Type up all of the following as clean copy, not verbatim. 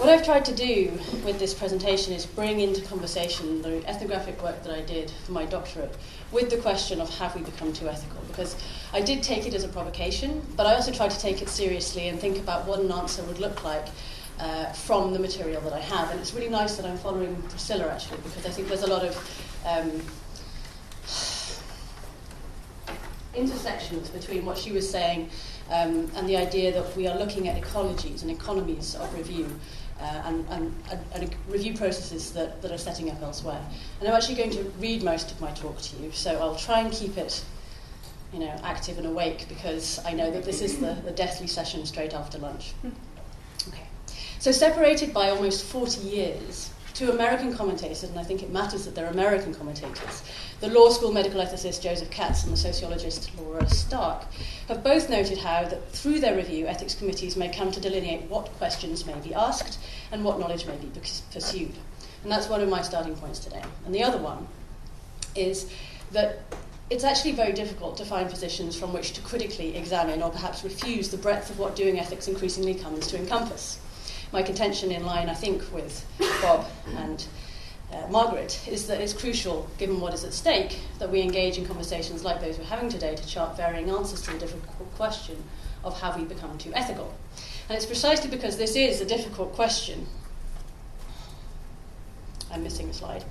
What I've tried to do with this presentation is bring into conversation the ethnographic work that I did for my doctorate with the question of have we become too ethical? Because I did take it as a provocation, but I also tried to take it seriously and think about what an answer would look like from the material that I have. And it's really nice that I'm following Priscilla, actually, because I think there's a lot of intersections between what she was saying and the idea that we are looking at ecologies and economies of review and review processes that are setting up elsewhere. And I'm actually going to read most of my talk to you, so I'll try and keep it active and awake, because I know that this is the deathly session straight after lunch. Okay. So separated by almost 40 years, two American commentators, and I think it matters that they're American commentators, the law school medical ethicist Joseph Katz and the sociologist Laura Stark, have both noted how that through their review, ethics committees may come to delineate what questions may be asked and what knowledge may be pursued. And that's one of my starting points today. And the other one is that it's actually very difficult to find positions from which to critically examine or perhaps refuse the breadth of what doing ethics increasingly comes to encompass. My contention, in line, I think, with Bob and Margaret, is that it's crucial, given what is at stake, that we engage in conversations like those we're having today to chart varying answers to the difficult question of have we become too ethical. And it's precisely because this is a difficult question. I'm missing a slide.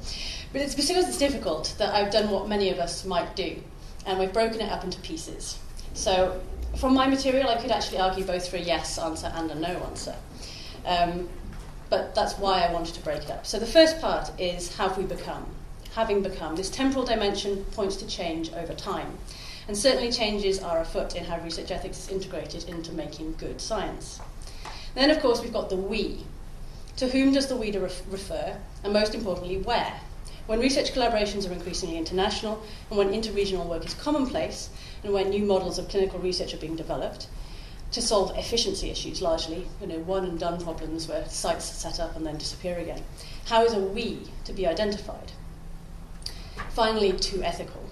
But it's because it's difficult that I've done what many of us might do, and we've broken it up into pieces. So from my material, I could actually argue both for a yes answer and a no answer. But that's why I wanted to break it up. So the first part is have we become? Having become. This temporal dimension points to change over time. And certainly changes are afoot in how research ethics is integrated into making good science. Then, of course, we've got the we. To whom does the we refer? And most importantly, where? When research collaborations are increasingly international, and when interregional work is commonplace, and when new models of clinical research are being developed, to solve efficiency issues, largely, one and done problems where sites set up and then disappear again. How is a we to be identified? Finally, too ethical.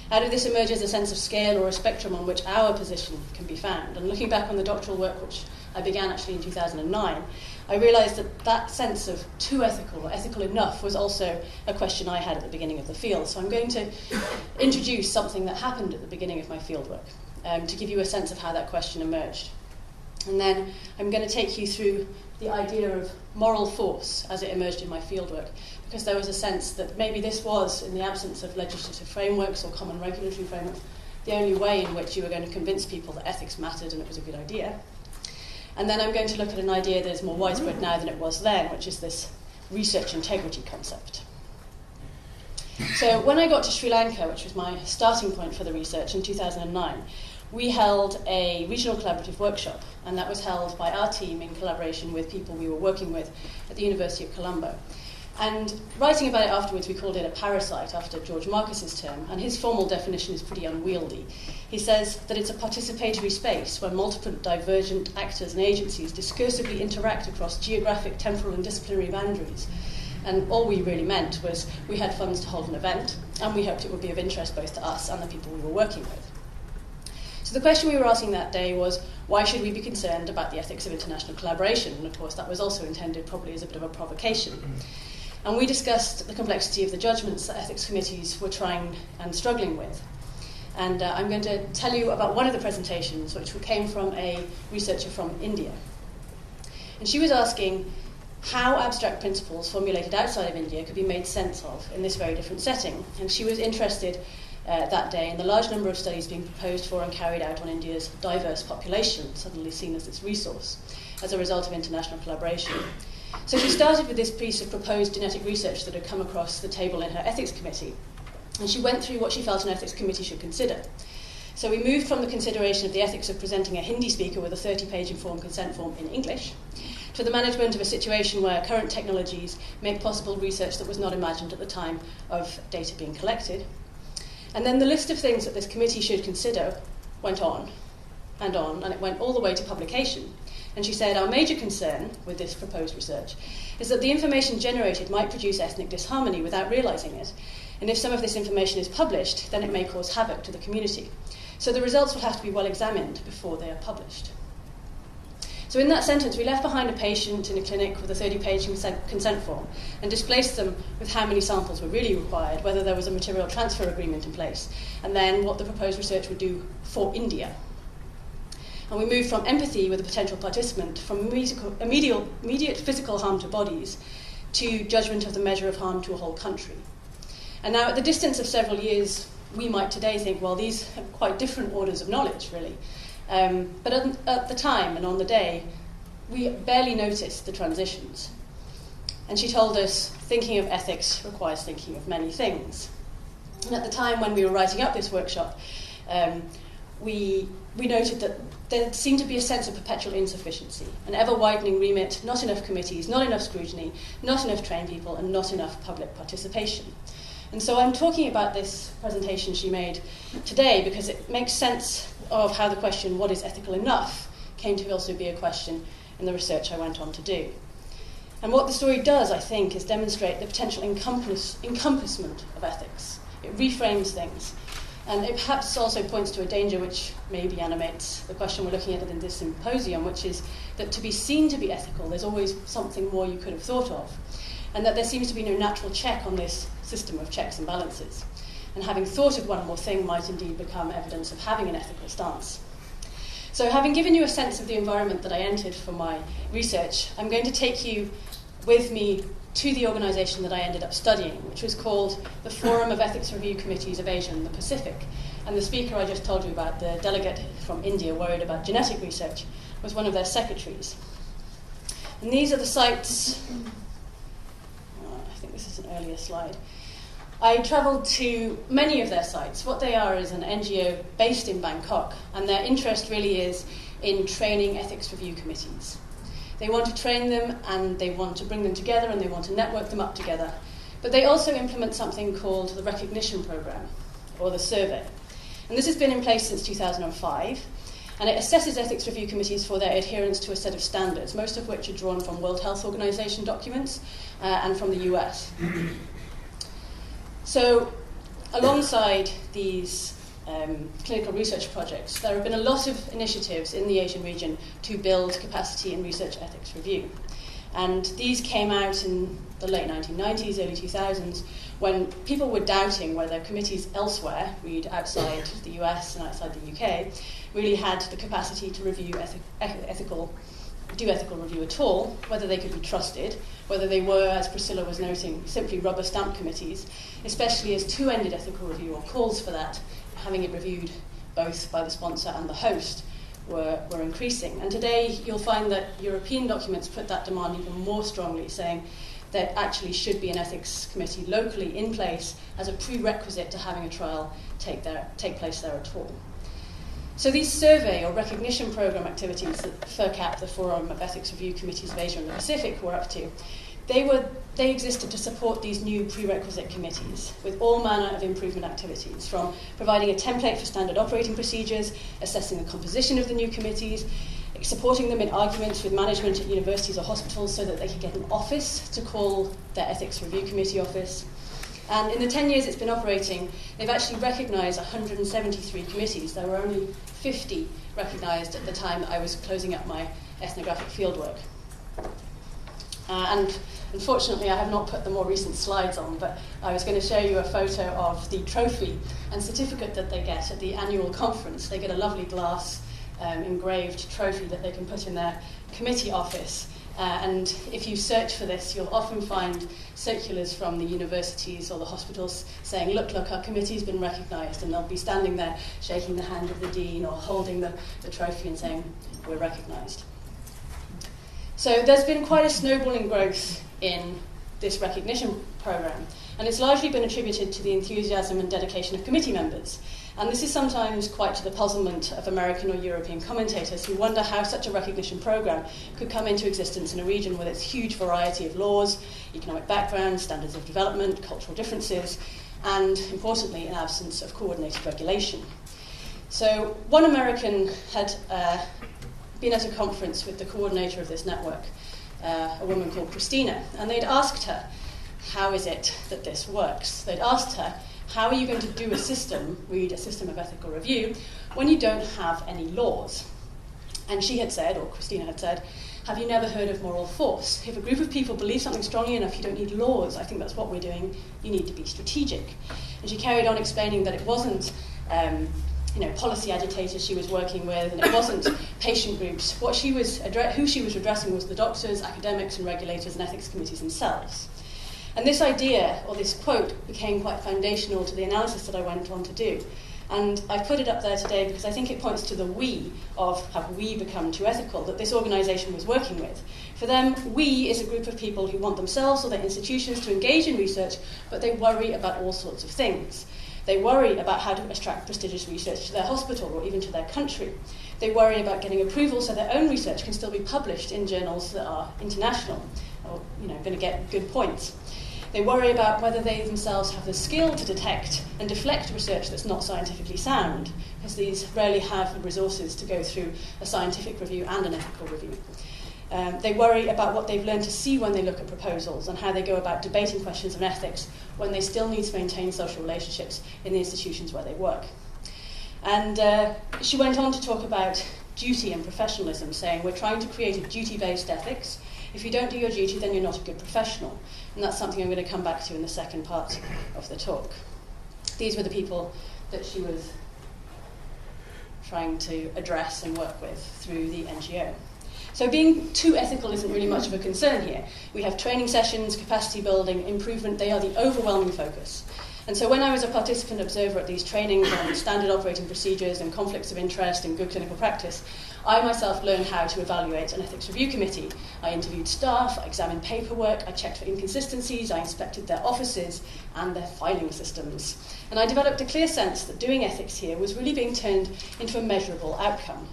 Out of this emerges a sense of scale or a spectrum on which our position can be found. And looking back on the doctoral work, which I began actually in 2009, I realised that sense of too ethical or ethical enough was also a question I had at the beginning of the field. So I'm going to introduce something that happened at the beginning of my fieldwork. To give you a sense of how that question emerged. And then I'm going to take you through the idea of moral force as it emerged in my fieldwork, because there was a sense that maybe this was, in the absence of legislative frameworks or common regulatory frameworks, the only way in which you were going to convince people that ethics mattered and it was a good idea. And then I'm going to look at an idea that is more widespread now than it was then, which is this research integrity concept. So when I got to Sri Lanka, which was my starting point for the research in 2009, we held a regional collaborative workshop, and that was held by our team in collaboration with people we were working with at the University of Colombo. And writing about it afterwards, we called it a parasite after George Marcus's term, and his formal definition is pretty unwieldy. He says that it's a participatory space where multiple divergent actors and agencies discursively interact across geographic, temporal and disciplinary boundaries. And all we really meant was we had funds to hold an event, and we hoped it would be of interest both to us and the people we were working with. So the question we were asking that day was, why should we be concerned about the ethics of international collaboration? And of course, that was also intended probably as a bit of a provocation. And we discussed the complexity of the judgments that ethics committees were trying and struggling with. And I'm going to tell you about one of the presentations, which came from a researcher from India. And she was asking how abstract principles formulated outside of India could be made sense of in this very different setting. And she was interested that day in the large number of studies being proposed for and carried out on India's diverse population, suddenly seen as its resource, as a result of international collaboration. So she started with this piece of proposed genetic research that had come across the table in her ethics committee, and she went through what she felt an ethics committee should consider. So we moved from the consideration of the ethics of presenting a Hindi speaker with a 30-page informed consent form in English to the management of a situation where current technologies make possible research that was not imagined at the time of data being collected. And then the list of things that this committee should consider went on, and it went all the way to publication. And she said, our major concern with this proposed research is that the information generated might produce ethnic disharmony without realising it. And if some of this information is published, then it may cause havoc to the community. So the results will have to be well examined before they are published. So in that sentence, we left behind a patient in a clinic with a 30-page consent form and displaced them with how many samples were really required, whether there was a material transfer agreement in place, and then what the proposed research would do for India. And we moved from empathy with a potential participant, from immediate physical harm to bodies, to judgment of the measure of harm to a whole country. And now, at the distance of several years, we might today think, well, these have quite different orders of knowledge, really. But at the time and on the day, we barely noticed the transitions. And she told us, thinking of ethics requires thinking of many things. And at the time when we were writing up this workshop, we noted that there seemed to be a sense of perpetual insufficiency, an ever-widening remit, not enough committees, not enough scrutiny, not enough trained people, and not enough public participation. And so I'm talking about this presentation she made today because it makes sense of how the question, what is ethical enough, came to also be a question in the research I went on to do. And what the story does, I think, is demonstrate the potential encompassment of ethics. It reframes things. And it perhaps also points to a danger which maybe animates the question we're looking at in this symposium, which is that to be seen to be ethical, there's always something more you could have thought of. And that there seems to be no natural check on this system of checks and balances. And having thought of one more thing might indeed become evidence of having an ethical stance. So having given you a sense of the environment that I entered for my research, I'm going to take you with me to the organisation that I ended up studying, which was called the Forum of Ethics Review Committees of Asia and the Pacific. And the speaker I just told you about, the delegate from India worried about genetic research, was one of their secretaries. And these are the sites. I think this is an earlier slide. I travelled to many of their sites. What they are is an NGO based in Bangkok, and their interest really is in training ethics review committees. They want to train them, and they want to bring them together, and they want to network them up together. But they also implement something called the Recognition Programme, or the survey. And this has been in place since 2005, and it assesses ethics review committees for their adherence to a set of standards, most of which are drawn from World Health Organization documents and from the US. So, alongside these clinical research projects, there have been a lot of initiatives in the Asian region to build capacity in research ethics review. And these came out in the late 1990s, early 2000s, when people were doubting whether committees elsewhere, read outside the US and outside the UK, really had the capacity to review ethical review at all, whether they could be trusted, whether they were, as Priscilla was noting, simply rubber stamp committees, especially as two-ended ethical review, or calls for that, having it reviewed both by the sponsor and the host, were increasing. And today you'll find that European documents put that demand even more strongly, saying there actually should be an ethics committee locally in place as a prerequisite to having a trial take place there at all. So these survey or recognition programme activities that FERCAP, the Forum of Ethics Review Committees of Asia and the Pacific, were up to, they existed to support these new prerequisite committees with all manner of improvement activities, from providing a template for standard operating procedures, assessing the composition of the new committees, supporting them in arguments with management at universities or hospitals so that they could get an office to call their ethics review committee office. And in the 10 years it's been operating, they've actually recognised 173 committees. There were only 50 recognised at the time that I was closing up my ethnographic fieldwork. And unfortunately, I have not put the more recent slides on, but I was going to show you a photo of the trophy and certificate that they get at the annual conference. They get a lovely glass engraved trophy that they can put in their committee office. And if you search for this, you'll often find circulars from the universities or the hospitals saying, look, our committee's been recognised, and they'll be standing there shaking the hand of the dean or holding the trophy and saying, we're recognised. So there's been quite a snowballing growth in this recognition programme, and it's largely been attributed to the enthusiasm and dedication of committee members. And this is sometimes quite to the puzzlement of American or European commentators who wonder how such a recognition programme could come into existence in a region with its huge variety of laws, economic background, standards of development, cultural differences, and, importantly, an absence of coordinated regulation. So one American had been at a conference with the coordinator of this network, a woman called Christina, and they'd asked her, how is it that this works? They'd asked her, how are you going to do a system, read a system of ethical review, when you don't have any laws? And she had said, or Christina had said, have you never heard of moral force? If a group of people believe something strongly enough, you don't need laws. I think that's what we're doing. You need to be strategic. And she carried on explaining that it wasn't policy agitators she was working with, and it wasn't patient groups. Who she was addressing was the doctors, academics, and regulators and ethics committees themselves. And this idea, or this quote, became quite foundational to the analysis that I went on to do. And I put it up there today because I think it points to the we of have we become too ethical that this organisation was working with. For them, we is a group of people who want themselves or their institutions to engage in research, but they worry about all sorts of things. They worry about how to attract prestigious research to their hospital or even to their country. They worry about getting approval so their own research can still be published in journals that are international or going to get good points. They worry about whether they themselves have the skill to detect and deflect research that's not scientifically sound, because these rarely have the resources to go through a scientific review and an ethical review. They worry about what they've learned to see when they look at proposals and how they go about debating questions of ethics when they still need to maintain social relationships in the institutions where they work. And she went on to talk about duty and professionalism, saying we're trying to create a duty-based ethics. If you don't do your duty, then you're not a good professional. And that's something I'm going to come back to in the second part of the talk. These were the people that she was trying to address and work with through the NGO. So being too ethical isn't really much of a concern here. We have training sessions, capacity building, improvement. They are the overwhelming focus. And so when I was a participant observer at these trainings on standard operating procedures and conflicts of interest and good clinical practice, I myself learned how to evaluate an ethics review committee. I interviewed staff, I examined paperwork, I checked for inconsistencies, I inspected their offices and their filing systems. And I developed a clear sense that doing ethics here was really being turned into a measurable outcome.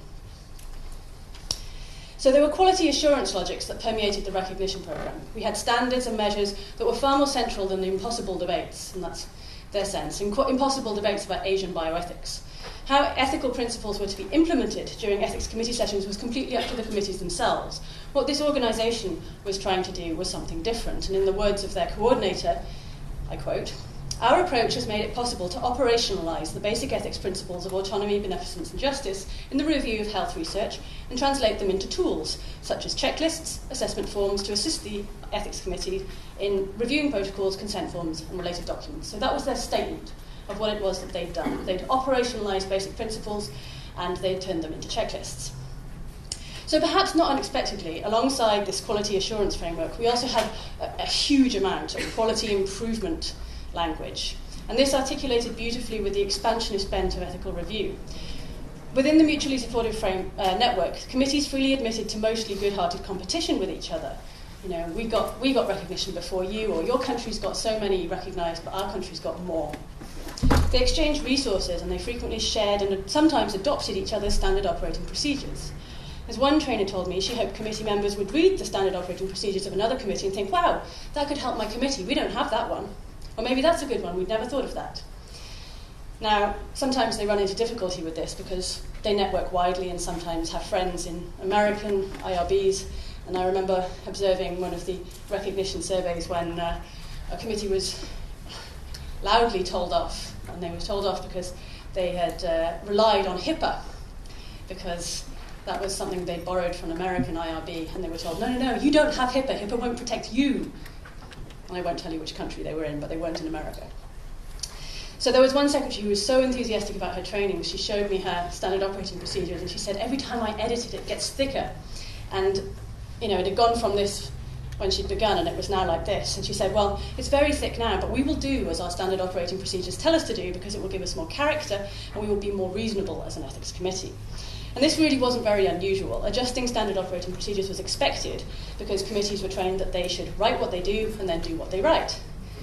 So there were quality assurance logics that permeated the recognition programme. We had standards and measures that were far more central than the impossible debates, and that's their sense, impossible debates about Asian bioethics. How ethical principles were to be implemented during ethics committee sessions was completely up to the committees themselves. What this organisation was trying to do was something different, and in the words of their coordinator, I quote, "Our approach has made it possible to operationalise the basic ethics principles of autonomy, beneficence and justice in the review of health research and translate them into tools, such as checklists, assessment forms to assist the ethics committee in reviewing protocols, consent forms and related documents." So that was their statement of what it was that they'd done. They'd operationalised basic principles and they'd turned them into checklists. So perhaps not unexpectedly, alongside this quality assurance framework, we also had a huge amount of quality improvement language. And this articulated beautifully with the expansionist bent of ethical review. Within the mutually supportive network, committees freely admitted to mostly good-hearted competition with each other. We got recognition before you, or your country's got so many recognised, but our country's got more. They exchanged resources and they frequently shared and sometimes adopted each other's standard operating procedures. As one trainer told me, she hoped committee members would read the standard operating procedures of another committee and think, wow, that could help my committee, we don't have that one. Or maybe that's a good one, we'd never thought of that. Now, sometimes they run into difficulty with this because they network widely and sometimes have friends in American IRBs. And I remember observing one of the recognition surveys when a committee was loudly told off. And they were told off because they had relied on HIPAA, because that was something they borrowed from an American IRB. And they were told, no, you don't have HIPAA. HIPAA won't protect you. And I won't tell you which country they were in, but they weren't in America. So there was one secretary who was so enthusiastic about her training, she showed me her standard operating procedures, and she said, every time I edit it, it gets thicker. And, it had gone from this when she'd begun, and it was now like this. And she said, well, it's very thick now, but we will do as our standard operating procedures tell us to do, because it will give us more character, and we will be more reasonable as an ethics committee. And this really wasn't very unusual. Adjusting standard operating procedures was expected because committees were trained that they should write what they do and then do what they write.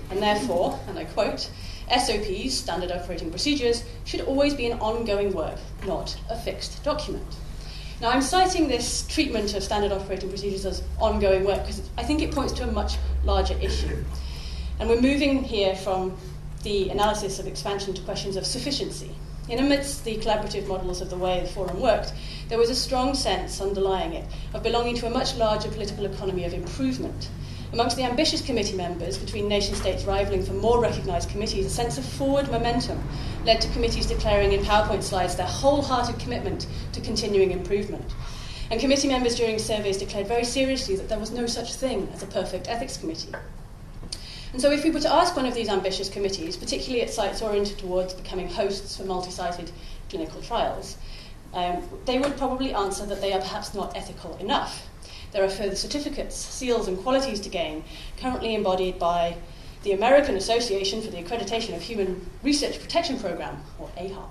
And therefore, and I quote, SOPs, standard operating procedures, should always be an ongoing work, not a fixed document. Now, I'm citing this treatment of standard operating procedures as ongoing work because I think it points to a much larger issue. And we're moving here from the analysis of expansion to questions of sufficiency. In amidst the collaborative models of the way the forum worked, there was a strong sense underlying it of belonging to a much larger political economy of improvement. Amongst the ambitious committee members, between nation-states rivaling for more recognised committees, a sense of forward momentum led to committees declaring in PowerPoint slides their wholehearted commitment to continuing improvement. And committee members during surveys declared very seriously that there was no such thing as a perfect ethics committee. And so if we were to ask one of these ambitious committees, particularly at sites oriented towards becoming hosts for multi-sited clinical trials, they would probably answer that they are perhaps not ethical enough. There are further certificates, seals and qualities to gain, currently embodied by the American Association for the Accreditation of Human Research Protection Program, or AHRP.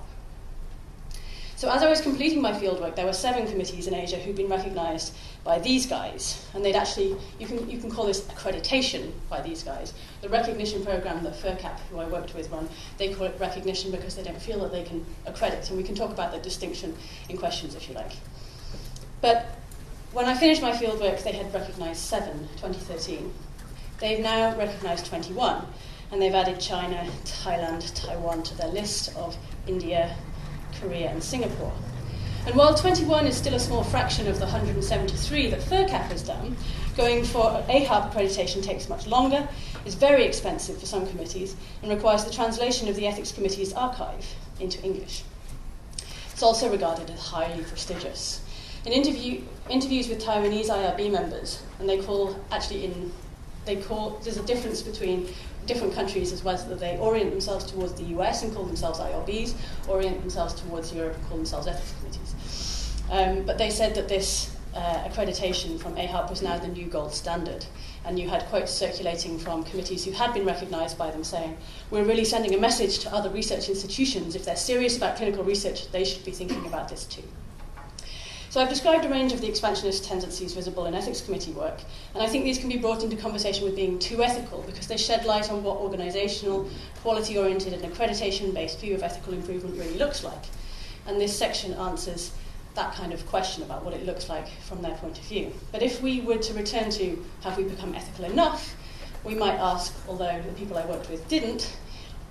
So as I was completing my fieldwork, there were 7 committees in Asia who'd been recognised by these guys, and they'd actually, you can call this accreditation by these guys. The recognition program that FERCAP, who I worked with, run, they call it recognition because they don't feel that they can accredit, and we can talk about the distinction in questions if you like. But when I finished my fieldwork, they had recognised 7, 2013. They've now recognised 21, and they've added China, Thailand, Taiwan to their list of India, Korea and Singapore. And while 21 is still a small fraction of the 173 that FERCAP has done, going for AHRP accreditation takes much longer, is very expensive for some committees, and requires the translation of the Ethics Committee's archive into English. It's also regarded as highly prestigious. In interviews with Taiwanese IRB members, and there's a difference between different countries as well, as that they orient themselves towards the US and call themselves IRBs, orient themselves towards Europe and call themselves ethics committees. But they said that this accreditation from AHRP was now the new gold standard. And you had quotes circulating from committees who had been recognised by them saying, we're really sending a message to other research institutions. If they're serious about clinical research, they should be thinking about this too. So I've described a range of the expansionist tendencies visible in ethics committee work, and I think these can be brought into conversation with being too ethical because they shed light on what organisational, quality-oriented and accreditation-based view of ethical improvement really looks like. And this section answers that kind of question about what it looks like from their point of view. But if we were to return to have we become ethical enough, we might ask, although the people I worked with didn't,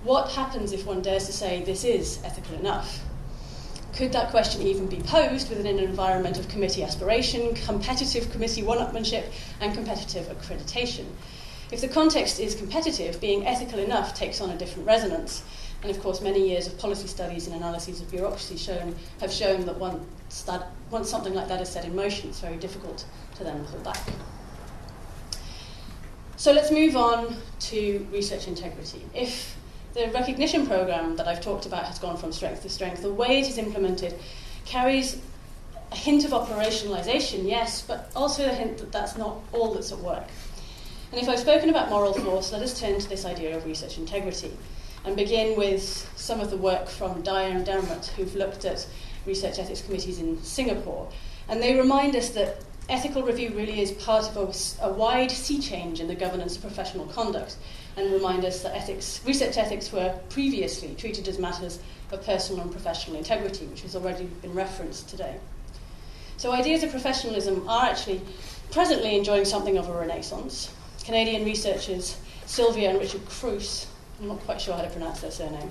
what happens if one dares to say this is ethical enough? Could that question even be posed within an environment of committee aspiration, competitive committee one-upmanship, and competitive accreditation? If the context is competitive, being ethical enough takes on a different resonance. And of course, many years of policy studies and analyses of bureaucracy have shown that once something like that is set in motion, it's very difficult to then pull back. So let's move on to research integrity. If the recognition program that I've talked about has gone from strength to strength, the way it is implemented carries a hint of operationalisation, yes, but also a hint that that's not all that's at work. And if I've spoken about moral force, let us turn to this idea of research integrity and begin with some of the work from Dyer and Dermot, who've looked at research ethics committees in Singapore. And they remind us that ethical review really is part of a wide sea change in the governance of professional conduct, and remind us that research ethics were previously treated as matters of personal and professional integrity, which has already been referenced today. So ideas of professionalism are actually presently enjoying something of a renaissance. Canadian researchers Sylvia and Richard Cruz, I'm not quite sure how to pronounce their surname,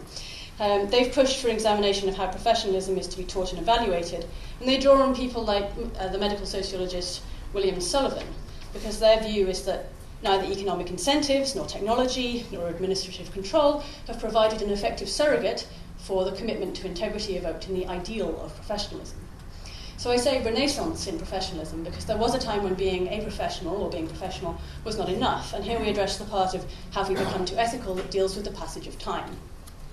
they've pushed for examination of how professionalism is to be taught and evaluated, and they draw on people like the medical sociologist William Sullivan, because their view is that neither economic incentives, nor technology, nor administrative control have provided an effective surrogate for the commitment to integrity evoked in the ideal of professionalism. So I say renaissance in professionalism because there was a time when being a professional or being professional was not enough, and here we address the part of have we become too ethical that deals with the passage of time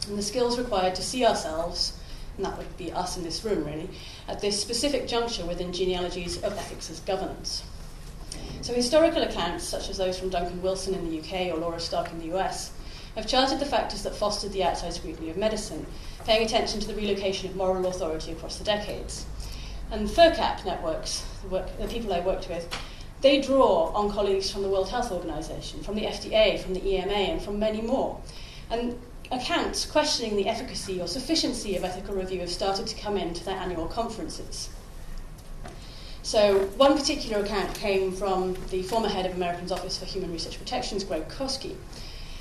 and the skills required to see ourselves, and that would be us in this room really, at this specific juncture within genealogies of ethics as governance. So historical accounts, such as those from Duncan Wilson in the UK or Laura Stark in the US, have charted the factors that fostered the outside scrutiny of medicine, paying attention to the relocation of moral authority across the decades. And FERCAP networks, the people I worked with, they draw on colleagues from the World Health Organization, from the FDA, from the EMA, and from many more. And accounts questioning the efficacy or sufficiency of ethical review have started to come into their annual conferences. So one particular account came from the former head of American's Office for Human Research Protections, Greg Koski.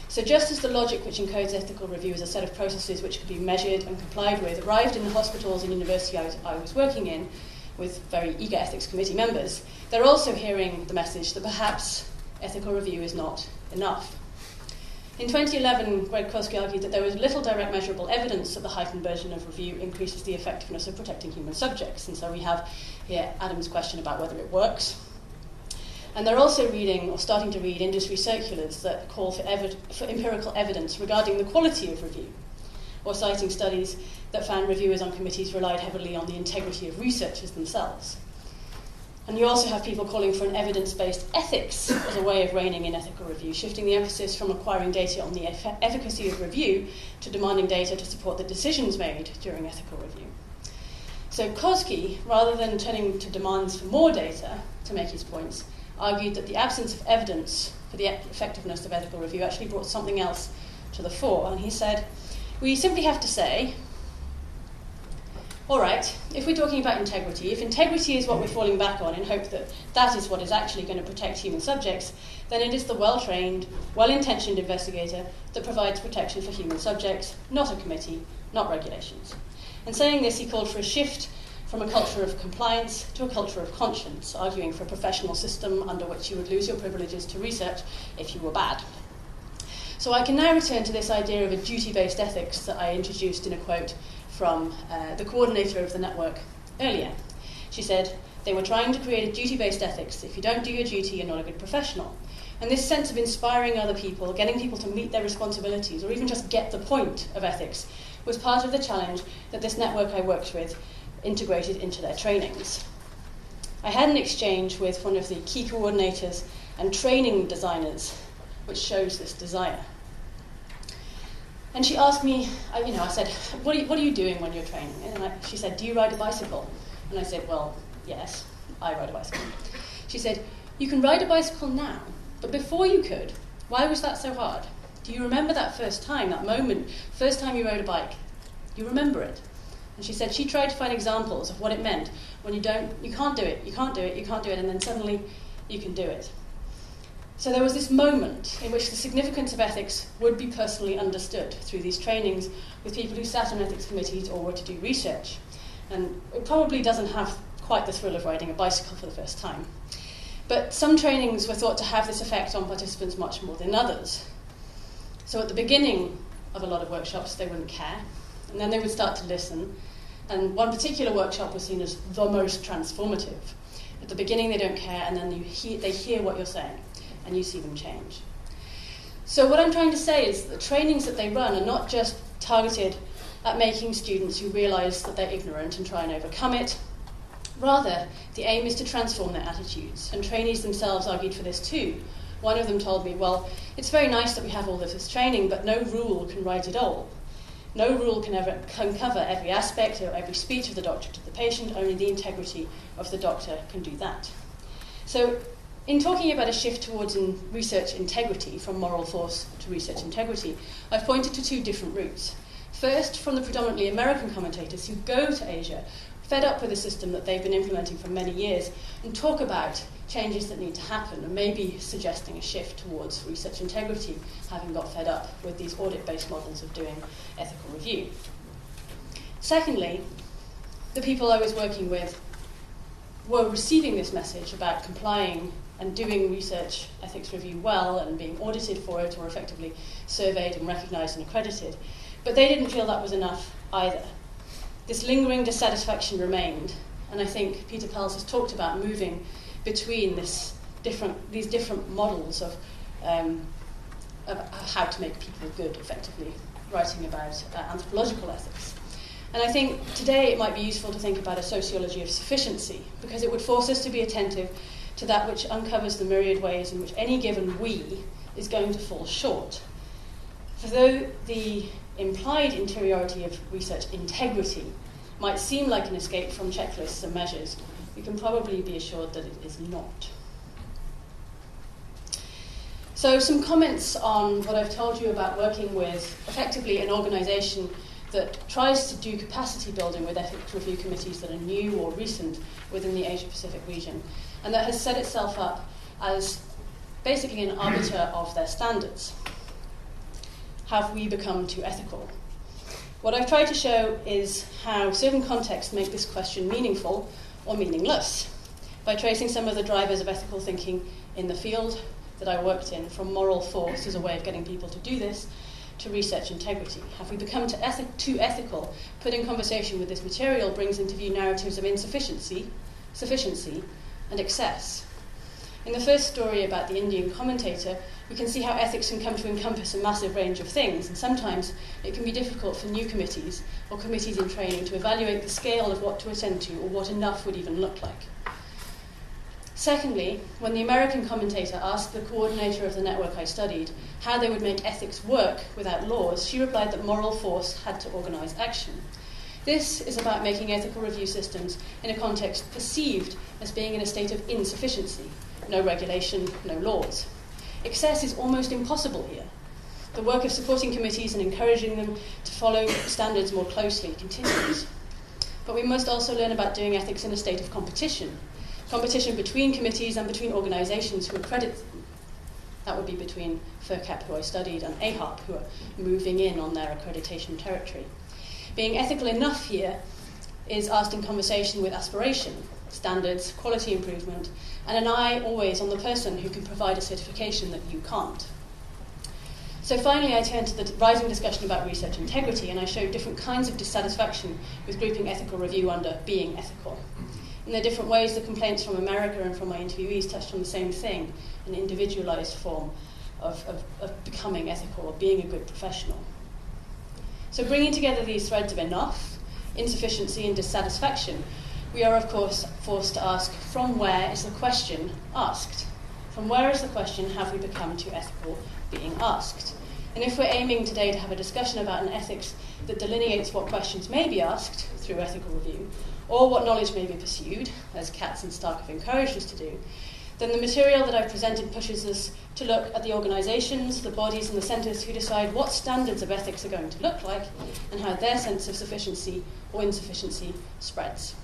So just as the logic which encodes ethical review as a set of processes which could be measured and complied with arrived in the hospitals and universities I was working in with very eager ethics committee members, they're also hearing the message that perhaps ethical review is not enough. In 2011, Greg Koski argued that there was little direct measurable evidence that the heightened version of review increases the effectiveness of protecting human subjects. And so we have here Adam's question about whether it works. And they're also reading, or starting to read, industry circulars that call for empirical evidence regarding the quality of review, or citing studies that found reviewers on committees relied heavily on the integrity of researchers themselves. And you also have people calling for an evidence-based ethics as a way of reining in ethical review, shifting the emphasis from acquiring data on the efficacy of review to demanding data to support the decisions made during ethical review. So Koski, rather than turning to demands for more data to make his points, argued that the absence of evidence for the effectiveness of ethical review actually brought something else to the fore. And he said, we simply have to say, all right, if we're talking about integrity, if integrity is what we're falling back on in hope that that is what is actually going to protect human subjects, then it is the well-trained, well-intentioned investigator that provides protection for human subjects, not a committee, not regulations. And saying this, he called for a shift from a culture of compliance to a culture of conscience, arguing for a professional system under which you would lose your privileges to research if you were bad. So I can now return to this idea of a duty-based ethics that I introduced in a quote from the coordinator of the network earlier. She said, they were trying to create a duty-based ethics. If you don't do your duty, you're not a good professional. And this sense of inspiring other people, getting people to meet their responsibilities, or even just get the point of ethics, was part of the challenge that this network I worked with integrated into their trainings. I had an exchange with one of the key coordinators and training designers, which shows this desire. And she asked me, I said, what are you doing when you're training? And she said, do you ride a bicycle? And I said, well, yes, I ride a bicycle. She said, you can ride a bicycle now, but before you could, why was that so hard? Do you remember that first time, that moment, first time you rode a bike? You remember it? And she said she tried to find examples of what it meant when you can't do it, and then suddenly you can do it. So there was this moment in which the significance of ethics would be personally understood through these trainings with people who sat on ethics committees or were to do research. And it probably doesn't have quite the thrill of riding a bicycle for the first time. But some trainings were thought to have this effect on participants much more than others. So at the beginning of a lot of workshops, they wouldn't care, and then they would start to listen. And one particular workshop was seen as the most transformative. At the beginning, they don't care, and then they hear what you're saying, and you see them change. So what I'm trying to say is that the trainings that they run are not just targeted at making students who realise that they're ignorant and try and overcome it. Rather, the aim is to transform their attitudes, and trainees themselves argued for this too. One of them told me, well, it's very nice that we have all of this training, but no rule can write it all. No rule can cover every aspect or every speech of the doctor to the patient, only the integrity of the doctor can do that. So, in talking about a shift towards research integrity, from moral force to research integrity, I've pointed to two different routes. First, from the predominantly American commentators who go to Asia, fed up with a system that they've been implementing for many years, and talk about changes that need to happen, and maybe suggesting a shift towards research integrity, having got fed up with these audit-based models of doing ethical review. Secondly, the people I was working with were receiving this message about complying and doing research ethics review well and being audited for it or effectively surveyed and recognised and accredited, but they didn't feel that was enough either. This lingering dissatisfaction remained, and I think Peter Pels has talked about moving between these different models of how to make people good, effectively, writing about anthropological ethics. And I think today it might be useful to think about a sociology of sufficiency, because it would force us to be attentive to that which uncovers the myriad ways in which any given we is going to fall short. For though the implied interiority of research integrity might seem like an escape from checklists and measures, we can probably be assured that it is not. So some comments on what I've told you about working with effectively an organisation that tries to do capacity building with ethics review committees that are new or recent within the Asia-Pacific region, and that has set itself up as basically an arbiter of their standards. Have we become too ethical? What I've tried to show is how certain contexts make this question meaningful or meaningless by tracing some of the drivers of ethical thinking in the field that I worked in, from moral force as a way of getting people to do this, to research integrity? Have we become too ethical? Put in conversation with this material brings into view narratives of insufficiency, sufficiency, and excess. In the first story about the Indian commentator, we can see how ethics can come to encompass a massive range of things, and sometimes it can be difficult for new committees or committees in training to evaluate the scale of what to attend to or what enough would even look like. Secondly, when the American commentator asked the coordinator of the network I studied how they would make ethics work without laws, she replied that moral force had to organise action. This is about making ethical review systems in a context perceived as being in a state of insufficiency. No regulation, no laws. Excess is almost impossible here. The work of supporting committees and encouraging them to follow standards more closely continues. But we must also learn about doing ethics in a state of competition. Competition between committees and between organisations who accredit them. That would be between FERCAP, who I studied, and AHARP, who are moving in on their accreditation territory. Being ethical enough here is asked in conversation with aspiration, standards, quality improvement, and an eye always on the person who can provide a certification that you can't. So finally, I turned to the rising discussion about research integrity, and I showed different kinds of dissatisfaction with grouping ethical review under being ethical. In the different ways, the complaints from America and from my interviewees touched on the same thing, an individualised form of becoming ethical or being a good professional. So bringing together these threads of enough, insufficiency and dissatisfaction, we are of course forced to ask, from where is the question asked? From where is the question, have we become too ethical, being asked? And if we're aiming today to have a discussion about an ethics that delineates what questions may be asked through ethical review, or what knowledge may be pursued, as Katz and Stark have encouraged us to do, then the material that I've presented pushes us to look at the organisations, the bodies and the centres who decide what standards of ethics are going to look like and how their sense of sufficiency or insufficiency spreads.